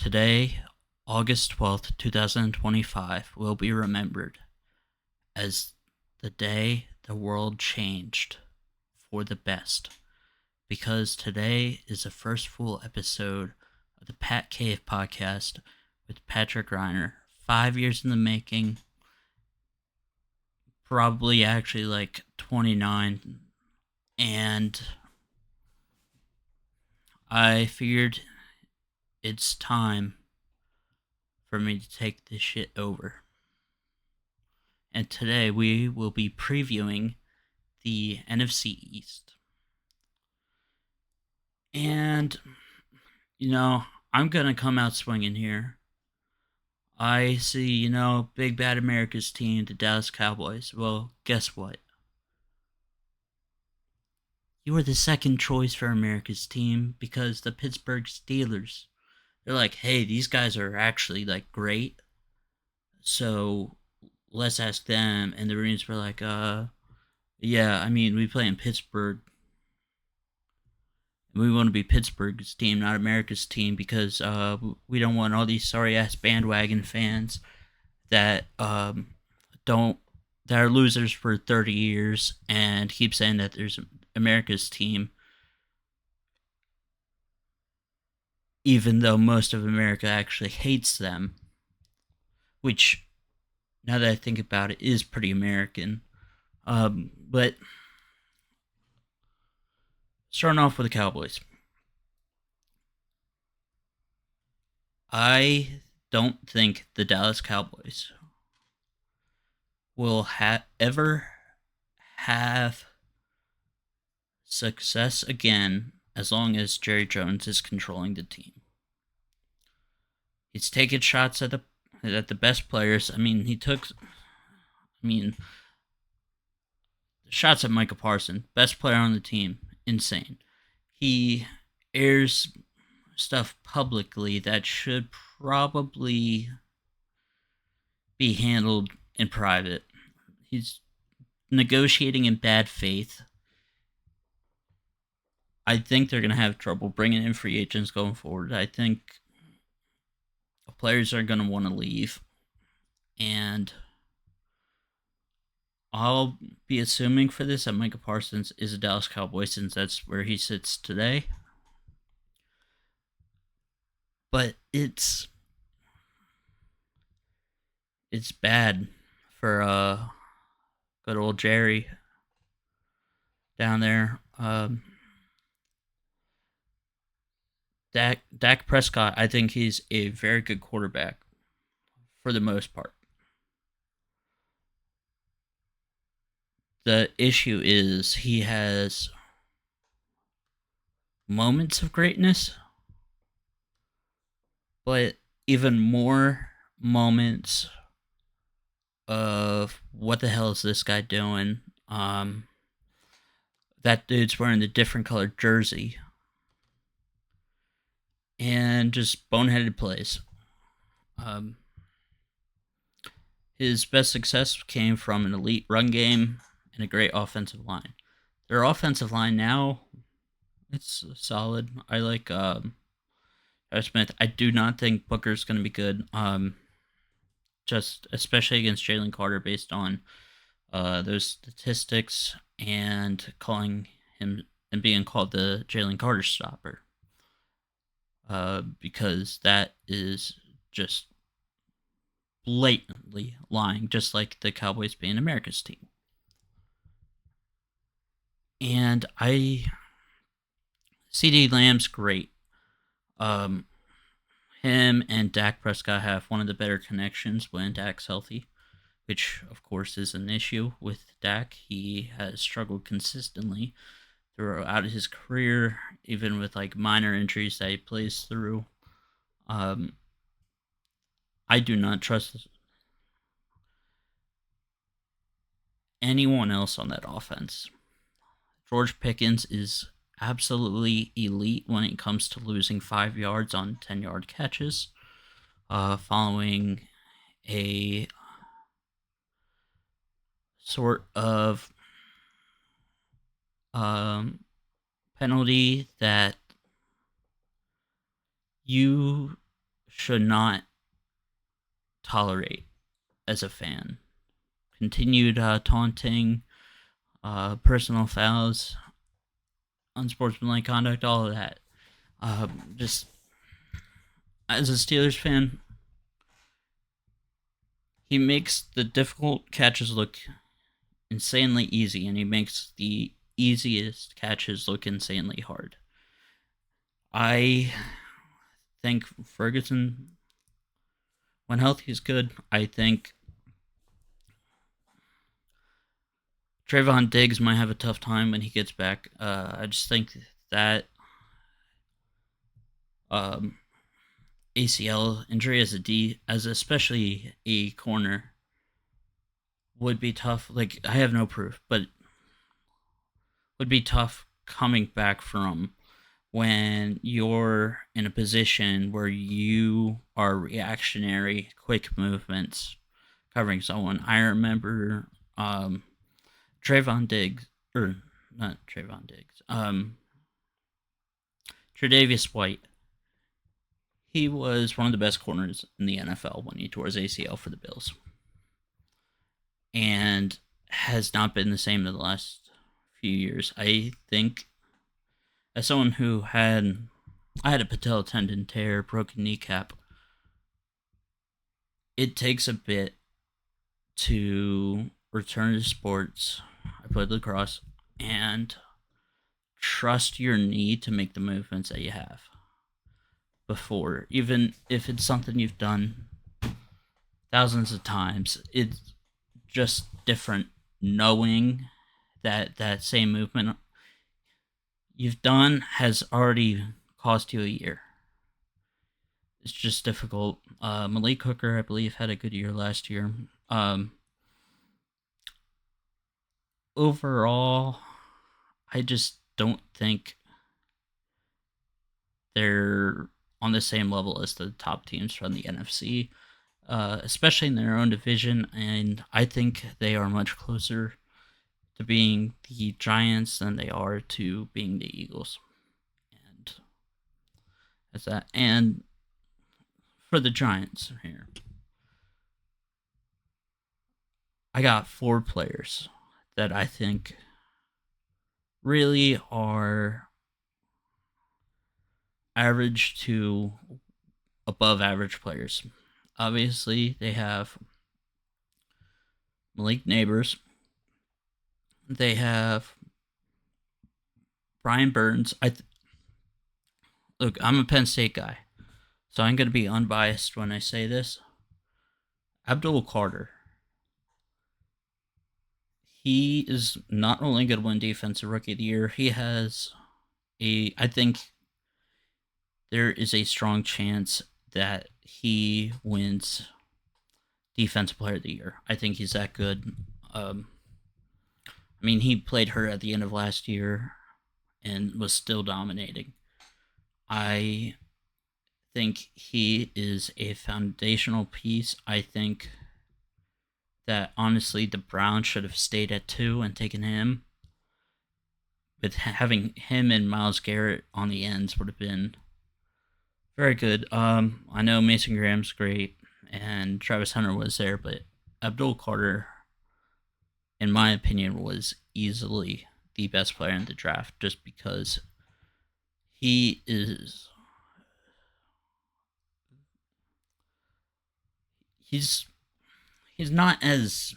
Today, August 12th, 2025, will be remembered as the day the world changed for the best. Because today is the first full episode of the Pat Cave podcast with Patrick Greiner. 5 years in the making, probably actually like 29. And I figured it's time for me to take this shit over. And today we will be previewing the NFC East. And, I'm going to come out swinging here. I see, Big Bad America's team, the Dallas Cowboys. Well, guess what? You were the second choice for America's team because the Pittsburgh Steelers, they're like, hey, these guys are actually like great. So let's ask them. And the Marines were like, yeah, I mean, we play in Pittsburgh. We want to be Pittsburgh's team, not America's team, because we don't want all these sorry ass bandwagon fans that don't that are losers for 30 years and keep saying that there's America's team, even though most of America actually hates them. Which, now that I think about it, is pretty American. But starting off with the Cowboys. I don't think the Dallas Cowboys will ever have success again as long as Jerry Jones is controlling the team. He's taken shots at the best players. Shots at Micah Parsons, best player on the team, insane. He airs stuff publicly that should probably be handled in private. He's negotiating in bad faith. I think they're going to have trouble bringing in free agents going forward. I think players are going to want to leave. And I'll be assuming for this that Micah Parsons is a Dallas Cowboy since that's where he sits today. But it's bad for good old Jerry down there. Dak Prescott, I think he's a very good quarterback for the most part. The issue is he has moments of greatness, but even more moments of what the hell is this guy doing? That dude's wearing the different colored jersey. And just boneheaded plays. His best success came from an elite run game and a great offensive line. Their offensive line now, it's solid. I like Smith. I do not think Booker's going to be good. Just especially against Jalen Carter based on those statistics and calling him and being called the Jalen Carter stopper. Because that is just blatantly lying, just like the Cowboys being America's team. And CD Lamb's great. Him and Dak Prescott have one of the better connections when Dak's healthy, which of course is an issue with Dak. He has struggled consistently throughout his career, even with like minor injuries that he plays through. I do not trust anyone else on that offense. George Pickens is absolutely elite when it comes to losing 5 yards on 10-yard catches, following a sort of penalty that you should not tolerate as a fan. Continued taunting, personal fouls, unsportsmanlike conduct, all of that. Just as a Steelers fan, he makes the difficult catches look insanely easy, and he makes the easiest catches look insanely hard. I think Ferguson, when healthy, is good. I think Trayvon Diggs might have a tough time when he gets back. I just think that um, ACL injury as a D, as especially a corner, would be tough. Like, I have no proof, but would be tough coming back from when you're in a position where you are reactionary, quick movements, covering someone. I remember Trayvon Diggs, or not Trayvon Diggs, Tre'Davious White. He was one of the best corners in the NFL when he tore his ACL for the Bills, and has not been the same in the last few years. I think, as someone who I had a patella tendon tear, broken kneecap. It takes a bit to return to sports. I played lacrosse, and trust your knee to make the movements that you have before, even if it's something you've done thousands of times. It's just different knowing that that same movement you've done has already cost you a year. It's just difficult. Malik Hooker, I believe, had a good year last year. Um, Overall, I just don't think they're on the same level as the top teams from the NFC, especially in their own division. And I think they are much closer to being the Giants than they are to being the Eagles. And that's that. And for the Giants here, I got 4 players that I think really are average to above average players. Obviously, they have Malik Neighbors. They have Brian Burns. Look, I'm a Penn State guy, so I'm going to be unbiased when I say this. Abdul Carter. He is not only going to win Defensive Rookie of the Year, he has I think there is a strong chance that he wins Defensive Player of the Year. I think he's that good. I mean, he played hurt at the end of last year and was still dominating. I think he is a foundational piece. I think that honestly the Browns should have stayed at 2 and taken him. With having him and Myles Garrett on the ends would have been very good. I know Mason Graham's great and Travis Hunter was there, but Abdul Carter, in my opinion, was easily the best player in the draft just because he is he's he's not as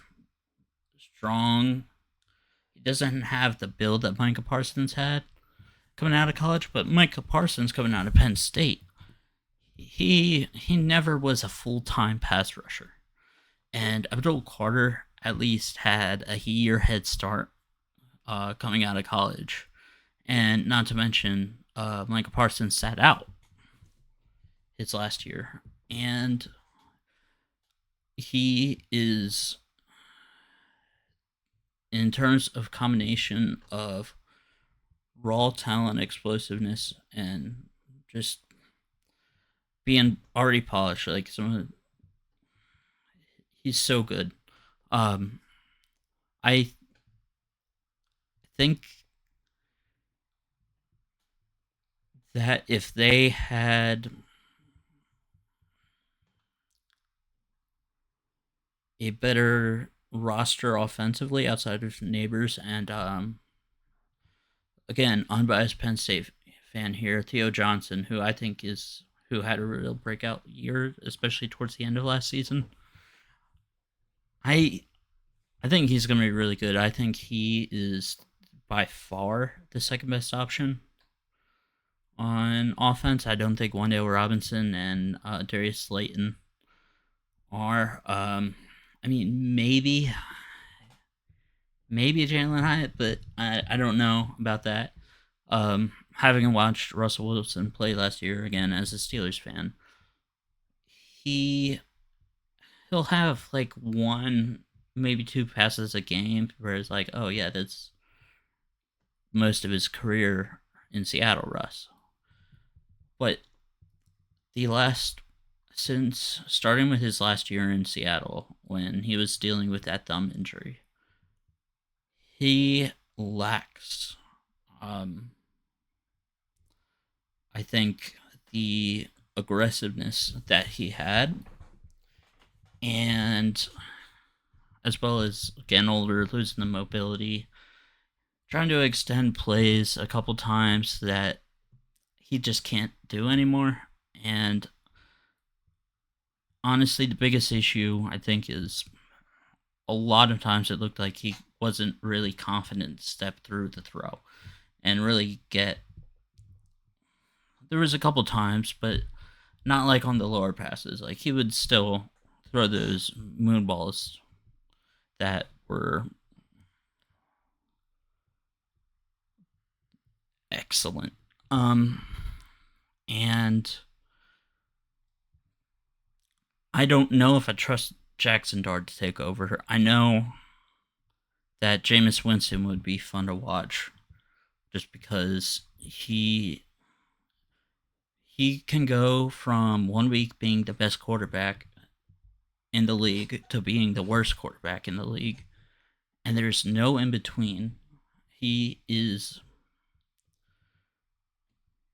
strong. He doesn't have the build that Micah Parsons had coming out of college, but Micah Parsons coming out of Penn State, he never was a full-time pass rusher. And Abdul Carter at least had a year head start coming out of college. And not to mention, Micah Parsons sat out his last year. And he is, in terms of combination of raw talent, explosiveness, and just being already polished, like he's so good. Um, I think that if they had a better roster offensively outside of neighbors. And again, unbiased Penn State fan here, Theo Johnson, who I think is who had a real breakout year, especially towards the end of last season. I I think he's going to be really good. I think he is by far the second best option on offense. I don't think Wendell Robinson and Darius Slayton are. I mean, maybe Jalen Hyatt, but I don't know about that. Having watched Russell Wilson play last year again as a Steelers fan, he he'll have like one, maybe two passes a game where it's like, oh yeah, that's most of his career in Seattle, Russ. But the last, since starting with his last year in Seattle when he was dealing with that thumb injury, he lacks, um, I think, the aggressiveness that he had, and as well as getting older, losing the mobility, trying to extend plays a couple times that he just can't do anymore. And honestly, the biggest issue I think is a lot of times it looked like he wasn't really confident to step through the throw and really get. There was a couple times, but not like on the lower passes. Like he would still throw those moon balls that were excellent. And I don't know if I trust Jackson Dart to take over. I know that Jameis Winston would be fun to watch just because he can go from 1 week being the best quarterback in the league to being the worst quarterback in the league, and there's no in between. He is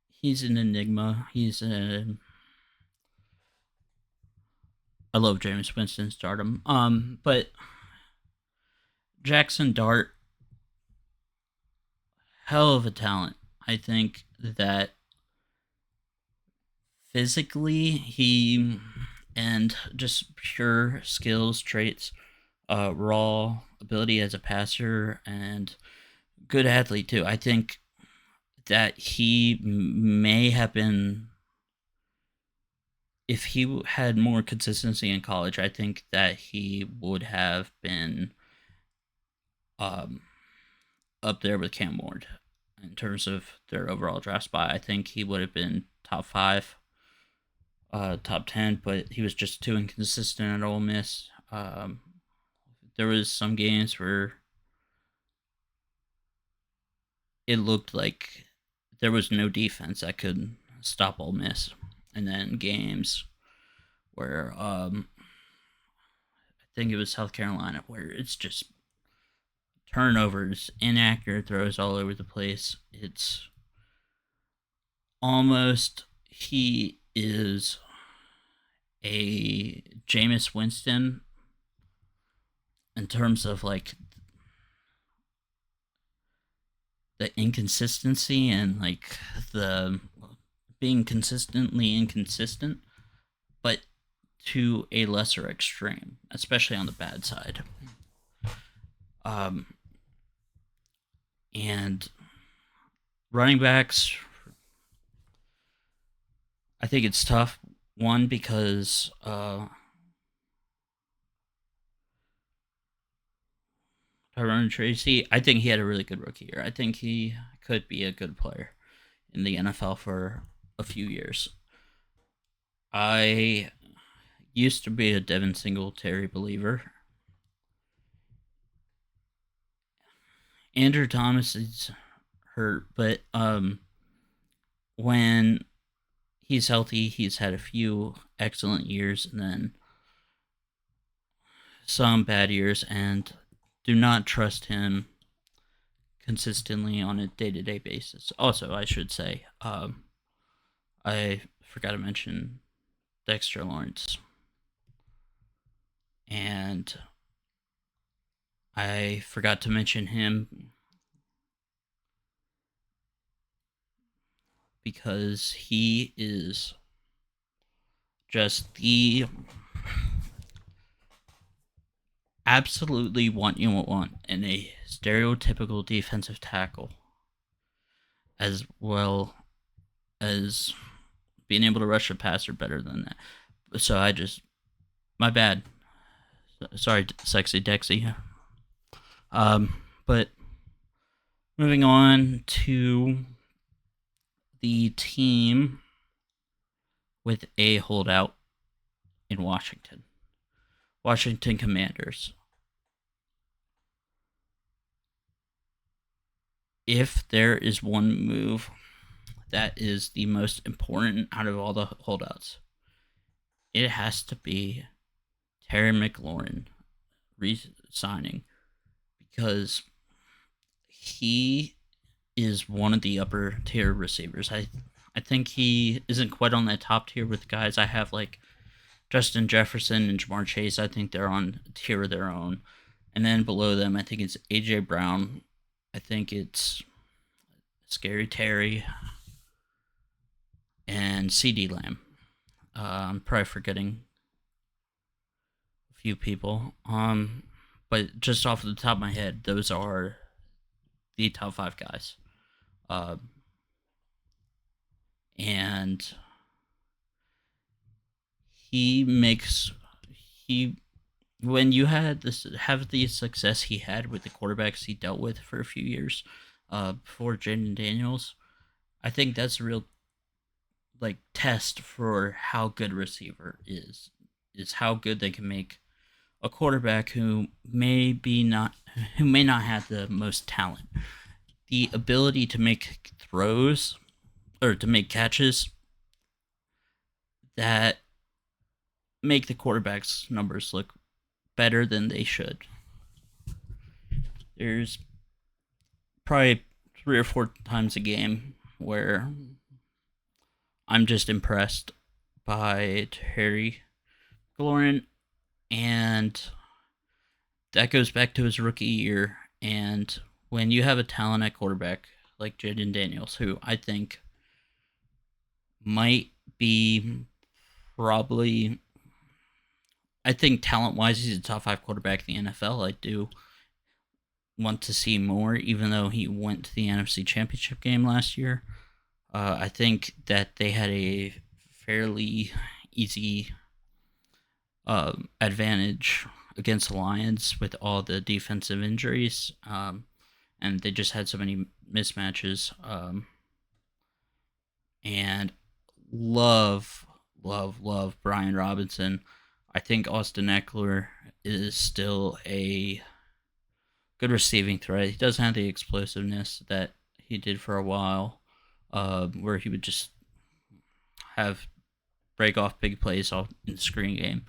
he's an enigma. I love James Winston stardom. But Jackson Dart, hell of a talent. I think that physically he and just pure skills traits, raw ability as a passer and good athlete too. I think that he may have been, if he had more consistency in college, I think that he would have been um, up there with Cam Ward in terms of their overall draft spot. I think he would have been top five, top 10, but he was just too inconsistent at Ole Miss. There was some games where it looked like there was no defense that could stop Ole Miss, and then games where I think it was South Carolina where it's just turnovers, inaccurate throws all over the place. It's almost he is a Jameis Winston in terms of like the inconsistency and like the being consistently inconsistent, but to a lesser extreme, especially on the bad side. Um, and running backs, I think it's tough. One because Tyrone Tracy, I think he had a really good rookie year. I think he could be a good player in the NFL for a few years. I used to be a Devin Singletary believer. Andrew Thomas is hurt, but when he's healthy, he's had a few excellent years and then some bad years, and do not trust him consistently on a day-to-day basis. Also, I should say, I forgot to mention Dexter Lawrence, And I forgot to mention him because he is just the absolutely what you want in a stereotypical defensive tackle, as well as being able to rush a passer better than that. So my bad. Sorry, sexy Dexy. But moving on to the team with a holdout in Washington. Washington Commanders. If there is one move that is the most important out of all the holdouts, it has to be Terry McLaurin re-signing, because he is one of the upper tier receivers. I think he isn't quite on that top tier with guys I have like Justin Jefferson and Jamar Chase. I think they're on a tier of their own. And then below them, I think it's AJ Brown. I think it's Scary Terry and CD Lamb. I'm probably forgetting a few people. But just off the top of my head, those are the top five guys. Uh, and he makes he when you had this have the success he had with the quarterbacks he dealt with for a few years, before Jaden Daniels, I think that's a real like test for how good a receiver is how good they can make a quarterback who may not have the most talent, the ability to make throws or to make catches that make the quarterback's numbers look better than they should. There's probably 3 or 4 times a game where I'm just impressed by Terry McLaurin, and that goes back to his rookie year. And when you have a talent at quarterback like Jaden Daniels, who I think might be probably, I think talent wise, he's a top five quarterback in the NFL. I do want to see more, even though he went to the NFC Championship game last year. I think that they had a fairly easy advantage against the Lions with all the defensive injuries, and they just had so many mismatches. And love Brian Robinson. I think Austin Eckler is still a good receiving threat. He doesn't have the explosiveness that he did for a while, where he would just have break off big plays off in the screen game.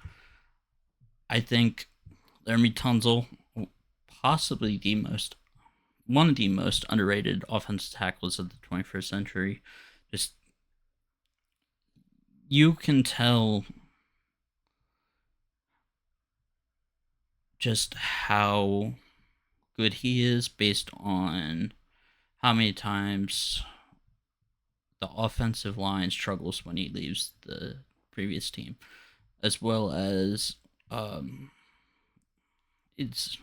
I think Laremy Tunzel, possibly one of the most underrated offensive tackles of the 21st century. Just you can tell just how good he is based on how many times the offensive line struggles when he leaves the previous team, as well as it's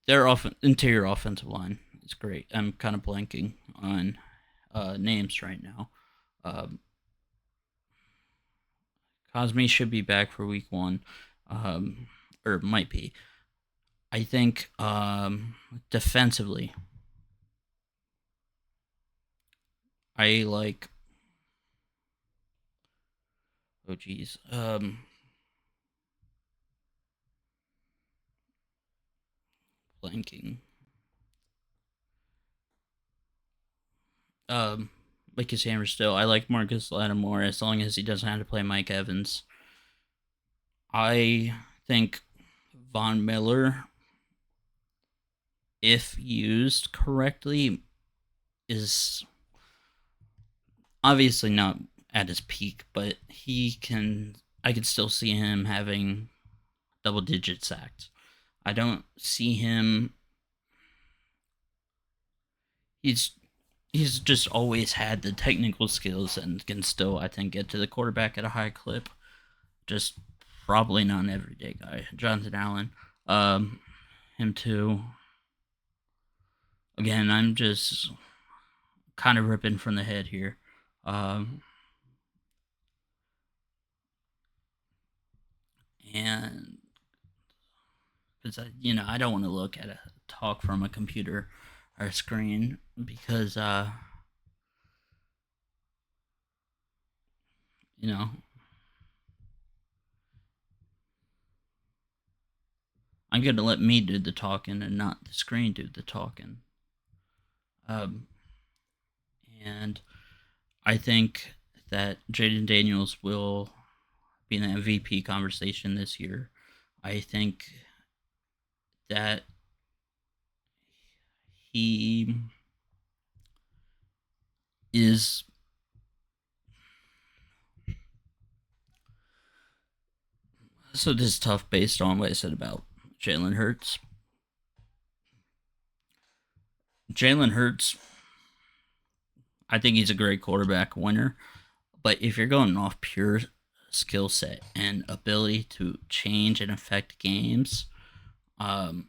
their interior offensive line is great. I'm kind of blanking on names right now. Um, Cosme should be back for week one, or might be. I think defensively, I like. Oh geez, blanking. Um, like his hammer still. I like Marcus Lattimore as long as he doesn't have to play Mike Evans. I think Von Miller, if used correctly, is obviously not at his peak, but he can I could still see him having double digit sacks. I don't see him. He's he's just always had the technical skills and can still, I think, get to the quarterback at a high clip. Just probably not an everyday guy. Jonathan Allen, um, him too. Again, I'm just kind of ripping from the head here. Um, and because I don't want to look at a talk from a computer or a screen because you know I'm gonna let me do the talking and not the screen do the talking. Um, and I think that Jaden Daniels will be in the MVP conversation this year. I think that he is. So this is tough based on what I said about Jalen Hurts. Jalen Hurts, I think he's a great quarterback winner, but if you're going off pure skill set and ability to change and affect games, um,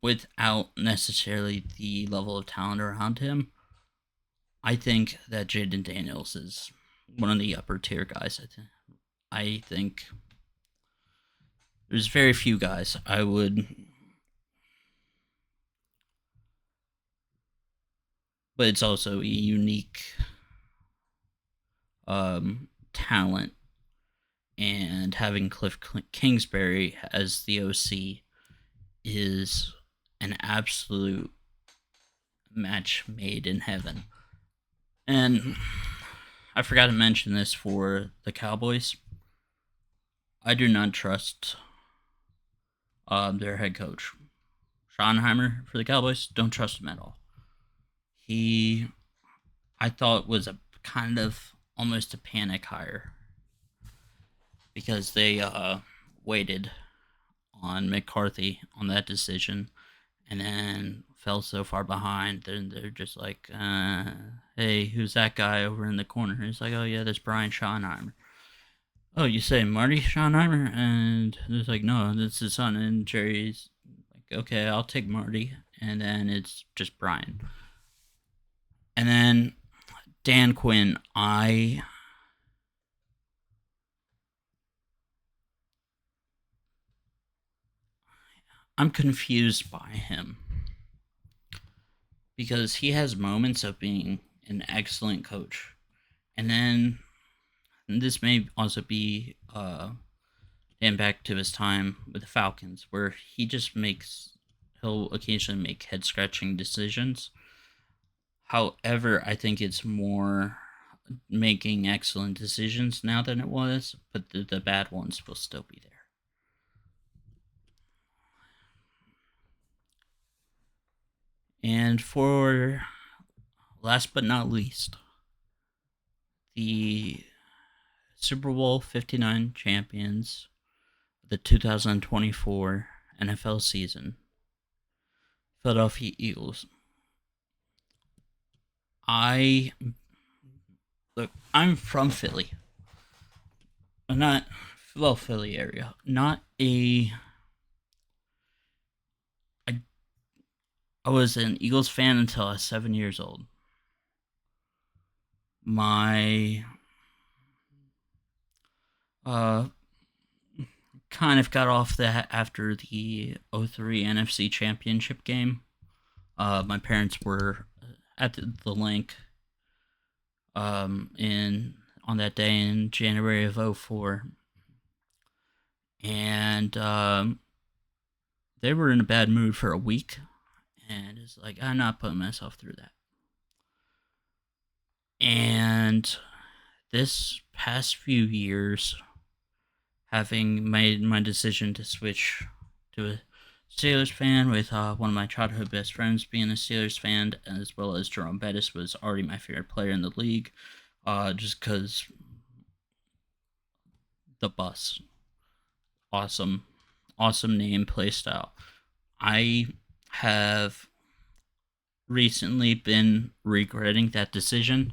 without necessarily the level of talent around him, I think that Jaden Daniels is one of the upper tier guys. I think there's very few guys I would, but it's also a unique talent. And having Cliff Kingsbury as the OC is an absolute match made in heaven. And I forgot to mention this for the Cowboys. I do not trust their head coach, Schottenheimer, for the Cowboys. Don't trust him at all. He, I thought, was a kind of almost a panic hire because they waited on McCarthy on that decision and then fell so far behind. Then they're just like, hey, who's that guy over in the corner? He's like, oh, yeah, that's Brian Schottenheimer. Oh, you say Marty Schottenheimer? And it's like, no, that's his son. And Jerry's like, okay, I'll take Marty. And then it's just Brian. And then Dan Quinn, I'm confused by him because he has moments of being an excellent coach. And then and this may also be and back to his time with the Falcons, where he'll occasionally make head scratching decisions. However, I think it's more making excellent decisions now than it was, but the bad ones will still be there. And for last but not least, the Super Bowl 59 champions, the 2024 NFL season, Philadelphia Eagles. I look, I'm from Philly. Not Philly area. Not a I I was an Eagles fan until I was 7 years old. My uh kind of got off that after the '03 NFC Championship game. My parents were at the link in on that day in January of '04, and they were in a bad mood for a week, and it's like I'm not putting myself through that. And this past few years, having made my decision to switch to a Steelers fan, with one of my childhood best friends being a Steelers fan, as well as Jerome Bettis was already my favorite player in the league, just because the bus. Awesome, awesome name, playstyle. I have recently been regretting that decision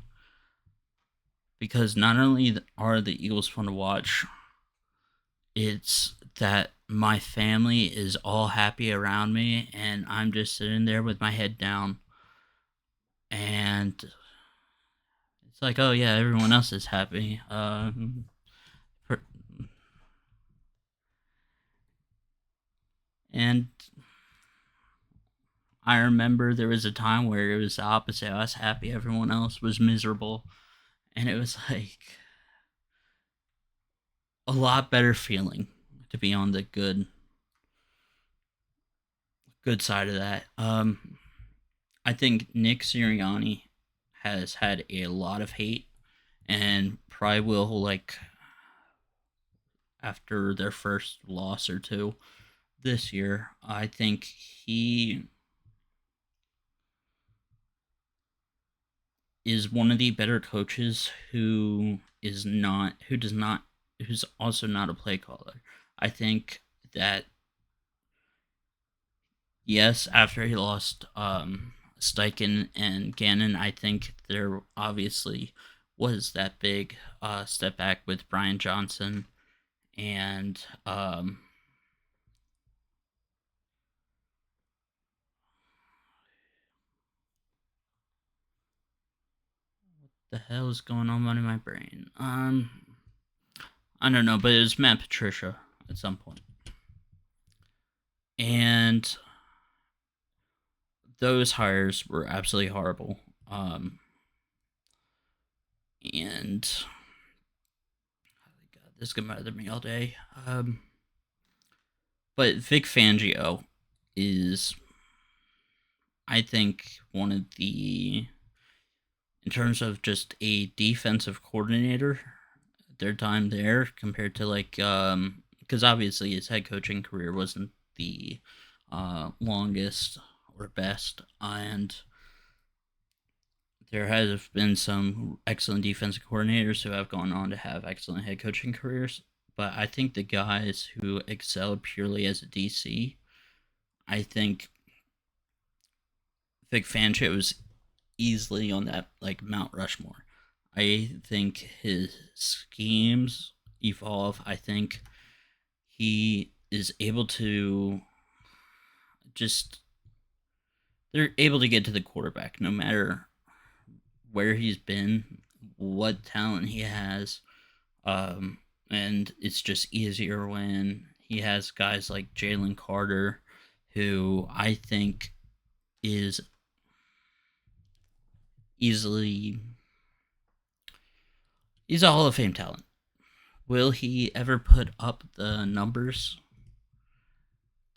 because not only are the Eagles fun to watch, it's that my family is all happy around me and I'm just sitting there with my head down, and it's like, oh yeah, everyone else is happy. And I remember there was a time where it was the opposite. I was happy, everyone else was miserable, and it was like a lot better feeling to be on the good side of that. I think Nick Sirianni has had a lot of hate and probably will, like, after their first loss or two this year. I think he is one of the better coaches who's also not a play caller. I think that, yes, after he lost Steichen and Gannon, I think there obviously was that big step back with Brian Johnson and the hell is going on in my brain? I don't know, but it was Matt Patricia at some point, and those hires were absolutely horrible. And God, this could bother me all day. But Vic Fangio is, I think, one of the, in terms of just a defensive coordinator, their time there compared to, like, because obviously his head coaching career wasn't the longest or best, and there has been some excellent defensive coordinators who have gone on to have excellent head coaching careers. But I think the guys who excelled purely as a DC, I think Vic Fangio was easily on that, like, Mount Rushmore. I think his schemes evolve. I think he is able to just, they're able to get to the quarterback no matter where he's been, what talent he has. And it's just easier when he has guys like Jalen Carter, who I think is easily, he's a Hall of Fame talent. Will he ever put up the numbers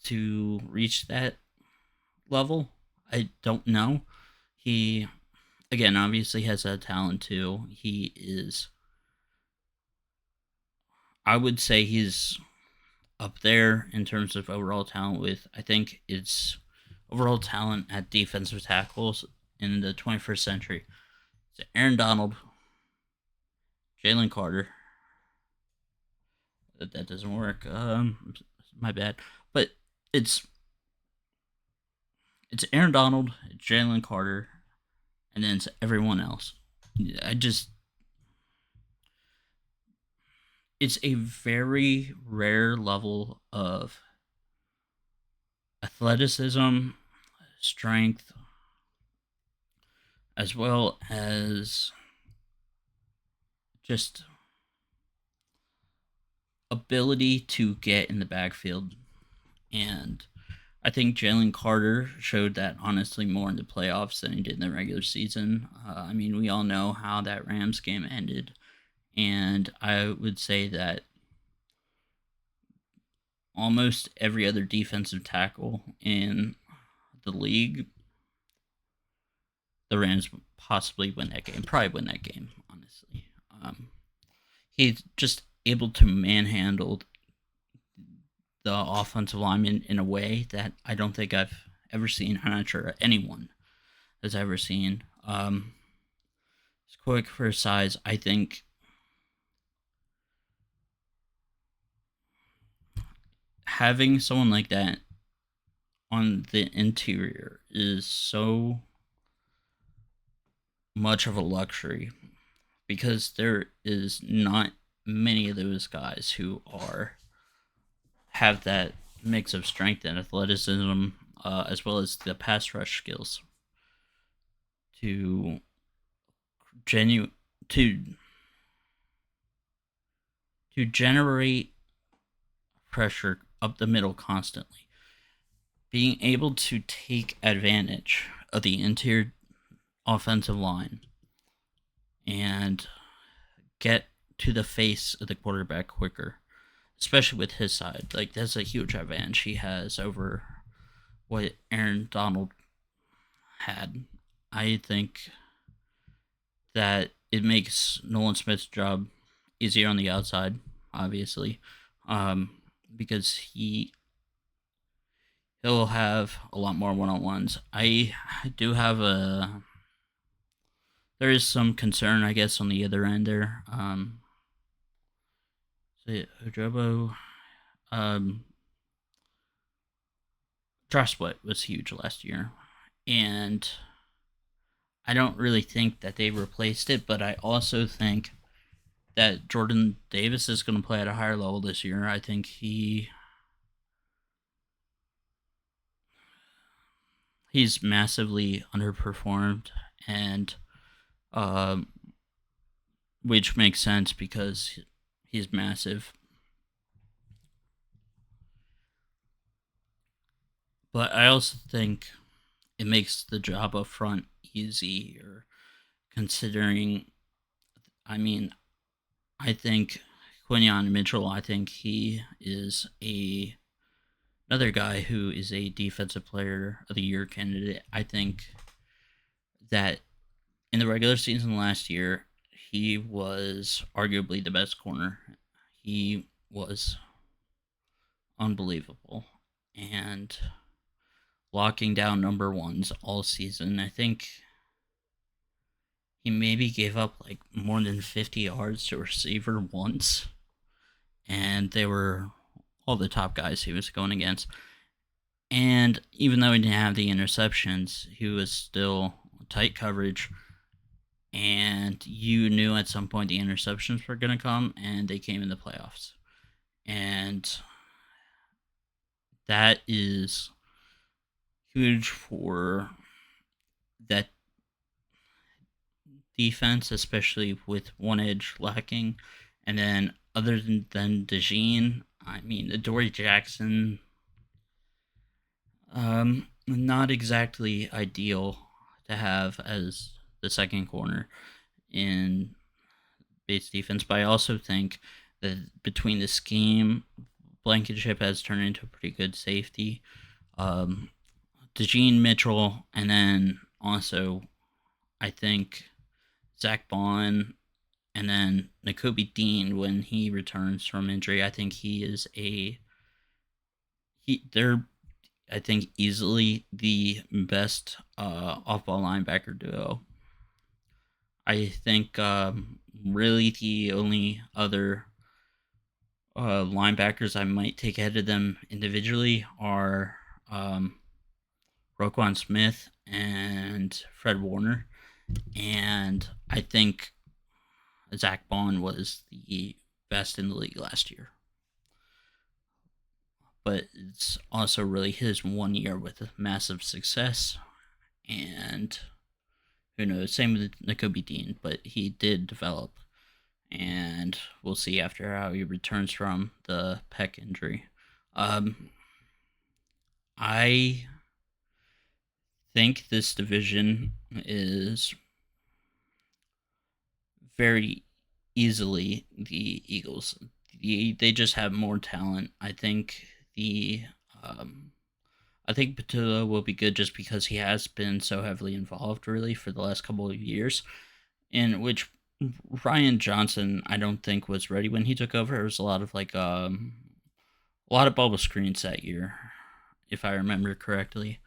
to reach that level? I don't know. He, again, obviously has that talent too. He is, I would say he's up there in terms of overall talent with, I think it's overall talent at defensive tackles in the 21st century. It's Aaron Donald, Jalen Carter. That doesn't work. My bad. But it's it's Aaron Donald, Jalen Carter, and then it's everyone else. I just, it's a very rare level of athleticism, strength, as well as just ability to get in the backfield. And I think Jalen Carter showed that honestly more in the playoffs than he did in the regular season. I mean, we all know how that Rams game ended. And I would say that almost every other defensive tackle in the league, the Rams possibly win that game. Probably win that game, honestly. He's just able to manhandle the offensive lineman in a way that I don't think I've ever seen. I'm not sure anyone has ever seen. Quick for his size, I think having someone like that on the interior is so much of a luxury because there is not many of those guys who are have that mix of strength and athleticism, as well as the pass rush skills to genu to to generate pressure up the middle constantly. Being able to take advantage of the interior offensive line and get to the face of the quarterback quicker, especially with his side. Like, that's a huge advantage he has over what Aaron Donald had. I think that it makes Nolan Smith's job easier on the outside, obviously, um, because he'll have a lot more one on ones. I do have a there is some concern, I guess, on the other end there. Ojobo, um, Josh Sweat was huge last year, and I don't really think that they replaced it, but I also think that Jordan Davis is going to play at a higher level this year. I think he's massively underperformed, and um, which makes sense because he's massive. But I also think it makes the job up front easier, considering. I mean, I think Quinyon Mitchell. I think he is a another guy who is a defensive player of the year candidate. I think that in the regular season last year, he was arguably the best corner. He was unbelievable and locking down number ones all season. I think he maybe gave up like more than 50 yards to a receiver once, and they were all the top guys he was going against. And even though he didn't have the interceptions, he was still tight coverage. And you knew at some point the interceptions were going to come, and they came in the playoffs. And that is huge for that defense, especially with one edge lacking. And then, other than DeJean, I mean, Adoree Jackson, not exactly ideal to have as the second corner in base defense, but I also think that between the scheme, Blankenship has turned into a pretty good safety. Um, DeJean Mitchell, and then also I think Zach Bond, and then Nakobe Dean when he returns from injury. I think he is they're I think easily the best off ball linebacker duo. I think really the only other linebackers I might take ahead of them individually are Roquan Smith and Fred Warner. And I think Zach Bond was the best in the league last year. But it's also really his 1 year with massive success. And who knows, same with Nakobe Dean, but he did develop. And we'll see after how he returns from the pec injury. I think this division is very easily the Eagles. They just have more talent. Um, I think Patullo will be good just because he has been so heavily involved really for the last couple of years, in which Ryan Johnson I don't think was ready when he took over. It was a lot of a lot of bubble screens that year, if I remember correctly,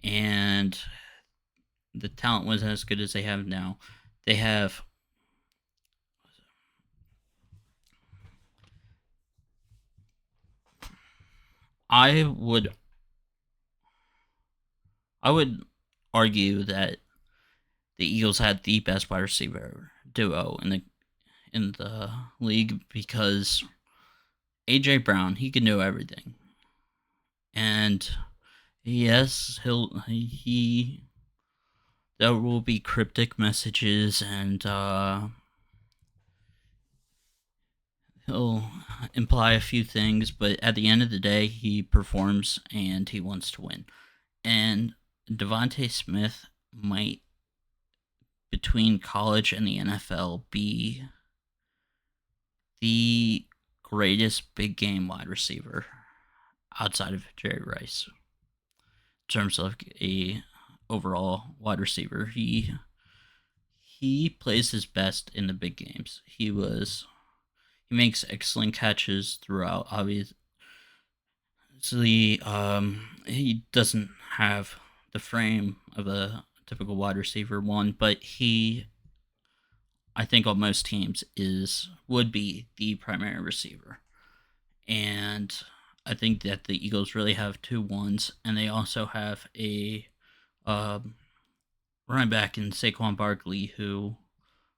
and the talent wasn't as good as they have now. They have I would I would argue that the Eagles had the best wide receiver duo in the league because AJ Brown, he can do everything. And yes, he there will be cryptic messages and he'll imply a few things, but at the end of the day, he performs and he wants to win. And Devontae Smith might, between college and the NFL, be the greatest big game wide receiver outside of Jerry Rice in terms of a overall wide receiver. He plays his best in the big games. He makes excellent catches throughout. Obviously, he doesn't have the frame of a typical wide receiver one, but I think on most teams would be the primary receiver. And I think that the Eagles really have two ones, and they also have a um, running back in Saquon Barkley, who,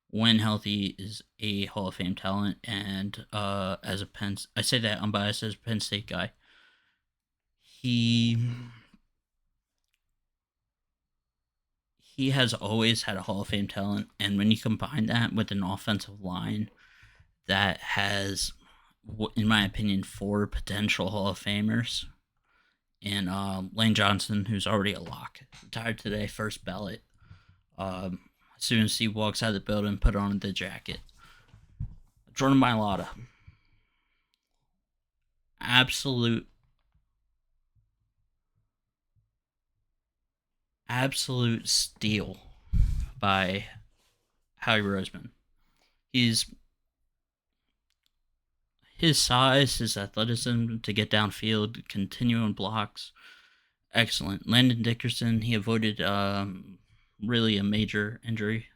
when healthy, is a Hall of Fame talent. And I say that unbiased as a Penn State guy. He he has always had a Hall of Fame talent, and when you combine that with an offensive line that has, in my opinion, four potential Hall of Famers, and Lane Johnson, who's already a lock, retired today, first ballot. As soon as he walks out of the building, put on the jacket. Jordan Mailata, absolute, absolute steal by Howie Roseman. He's his size, his athleticism to get downfield, continuing blocks, excellent. Landon Dickerson, he avoided really a major injury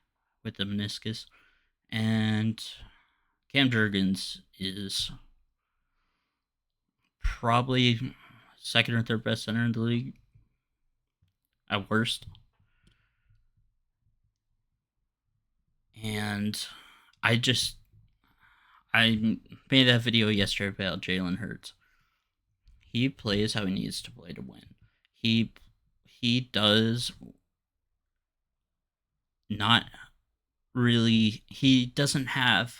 with the meniscus, and Cam Jurgens is probably second or third best center in the league at worst. And I just I made that video yesterday about Jalen Hurts. He plays how he needs to play to win. He he does not really he doesn't have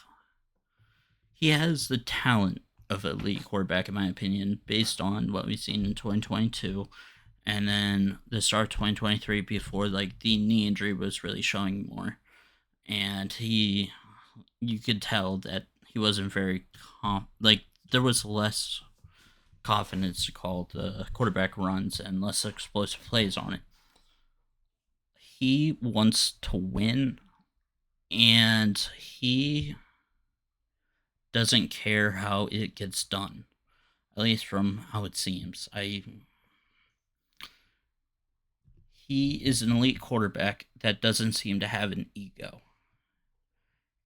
he has the talent of a elite quarterback in my opinion based on what we've seen in 2022 and then the start of 2023 before like the knee injury was really showing more. And you could tell that he wasn't very like there was less confidence to call the quarterback runs and less explosive plays on it. He wants to win, and he doesn't care how it gets done. At least from how it seems. He is an elite quarterback that doesn't seem to have an ego.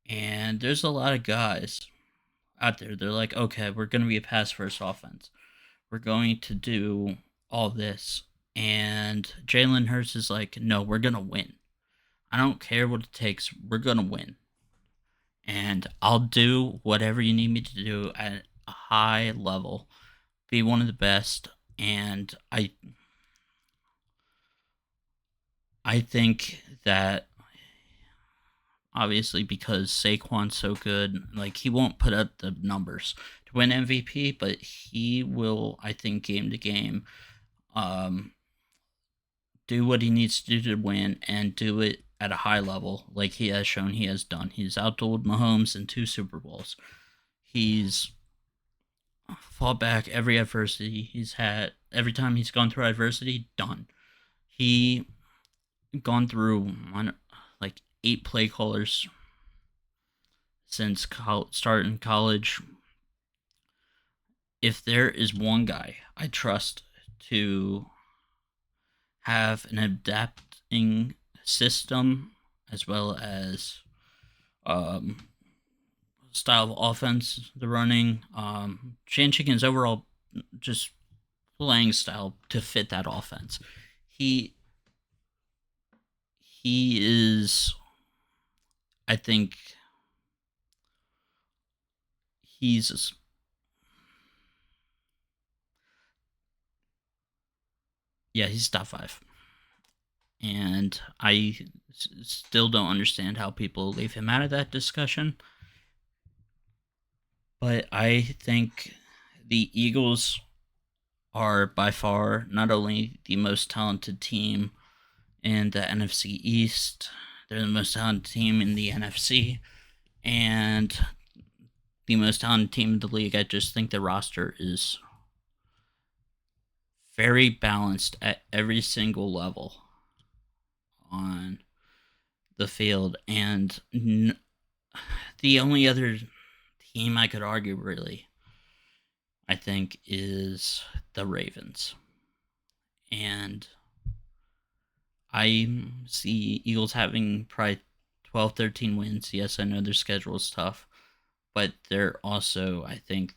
And there's a lot of guys out there. They're like, okay, we're going to be a pass first offense. We're going to do all this. And Jalen Hurts is like, no, we're going to win. I don't care what it takes. We're going to win. And I'll do whatever you need me to do at a high level, be one of the best. And I think that obviously because Saquon's so good, like he won't put up the numbers to win MVP, but he will, I think, game to game, um, do what he needs to do to win and do it at a high level, like he has shown he has done. He's outdueled Mahomes in 2 Super Bowls. He's fought back every adversity he's had. Every time he's gone through adversity, done. He gone through like 8 play callers since starting college. If there is one guy I trust to have an adapting system as well as um, style of offense, the running, Shane Chicken's overall just playing style to fit that offense. He he is, I think he's yeah, he's top 5. And still don't understand how people leave him out of that discussion. But I think the Eagles are by far not only the most talented team in the NFC East, they're the most talented team in the NFC, and the most talented team in the league. I just think the roster is very balanced at every single level on the field. And the only other team I could argue, really, I think, is the Ravens. And I see Eagles having probably 12, 13 wins. Yes, I know their schedule is tough, but they're also, I think,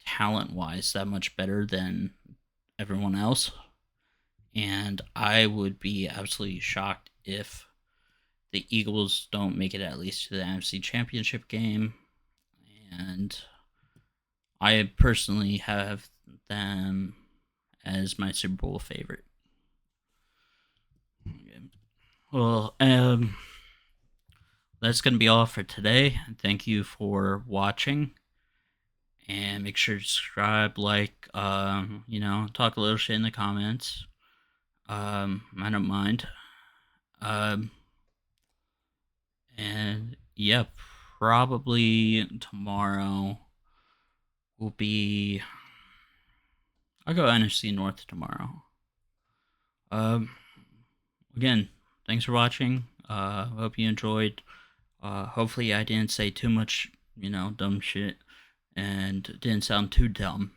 talent wise, that much better than everyone else. And I would be absolutely shocked if the Eagles don't make it at least to the NFC Championship game. And I personally have them as my Super Bowl favorite. Well, that's going to be all for today. Thank you for watching. And make sure to subscribe, like, talk a little shit in the comments. I don't mind. Um, and yeah, probably tomorrow will be. I'll go NFC North tomorrow. Um, again, thanks for watching. Hope you enjoyed. Hopefully, I didn't say too much, dumb shit, and didn't sound too dumb.